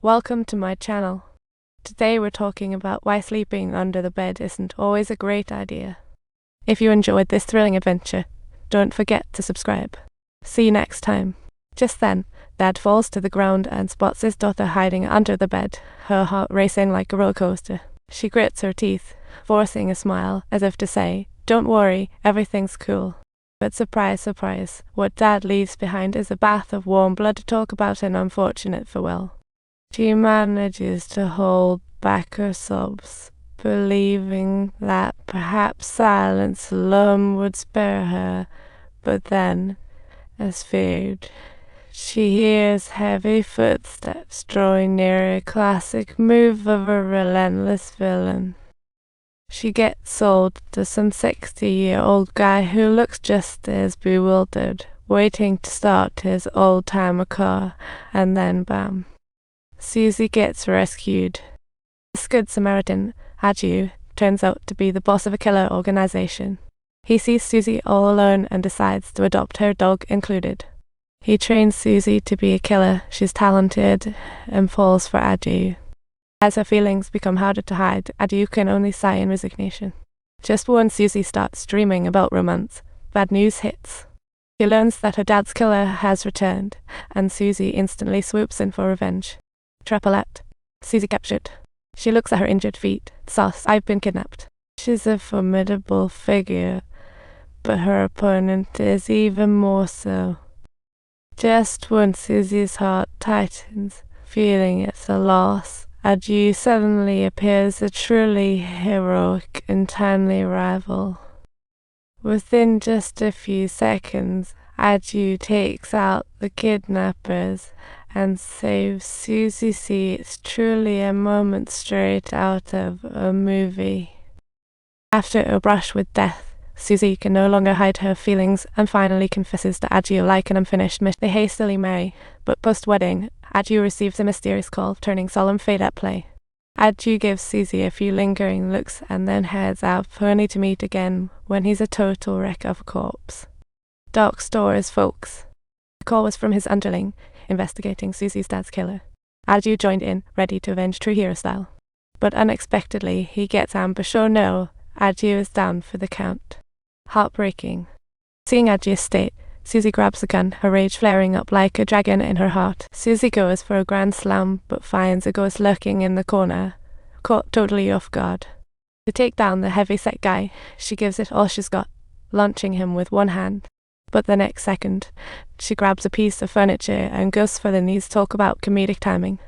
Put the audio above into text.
Welcome to my channel. Today we're talking about why sleeping under the bed isn't always a great idea. If you enjoyed this thrilling adventure, don't forget to subscribe. See you next time. Just then, Dad falls to the ground and spots his daughter hiding under the bed, her heart racing like a roller coaster. She grits her teeth, forcing a smile as if to say, "Don't worry, everything's cool." But surprise, surprise, what Dad leaves behind is a bath of warm blood to talk about an unfortunate farewell. She manages to hold back her sobs, believing that perhaps silence alone would spare her, but then, as feared, she hears heavy footsteps drawing near, a classic move of a relentless villain. She gets sold to some 60-year-old guy who looks just as bewildered, waiting to start his old-timer car, and then bam. Susie gets rescued. This good Samaritan, Adju, turns out to be the boss of a killer organization. He sees Susie all alone and decides to adopt her dog included. He trains Susie to be a killer. She's talented and falls for Adju. As her feelings become harder to hide, Adju can only sigh in resignation. Just when Susie starts dreaming about romance, bad news hits. She learns that her dad's killer has returned, and Susie instantly swoops in for revenge. Trap alert. Susie captured. She looks at her injured feet. Sus, I've been kidnapped. She's a formidable figure, but her opponent is even more so. Just when Susie's heart tightens, feeling it's a loss, Adju suddenly appears a truly heroic and timely rival. Within just a few seconds, Adju takes out the kidnappers and saves Susie C. It's truly a moment straight out of a movie. After a brush with death, Susie can no longer hide her feelings and finally confesses to Adju like an unfinished mission. They hastily marry, but post-wedding, Adju receives a mysterious call, turning solemn fate at play. Adju gives Susie a few lingering looks and then heads out, only to meet again when he's a total wreck of a corpse. Dark stores, folks. The call was from his underling, investigating Susie's dad's killer. Adju joined in, ready to avenge true hero style. But unexpectedly, he gets ambushed. Oh no, Adju is down for the count. Heartbreaking. Seeing Adju's state, Susie grabs a gun, her rage flaring up like a dragon in her heart. Susie goes for a grand slam, but finds a ghost lurking in the corner, caught totally off guard. To take down the heavy-set guy, she gives it all she's got, launching him with one hand. But the next second, she grabs a piece of furniture and goes for the knees. Talk about comedic timing.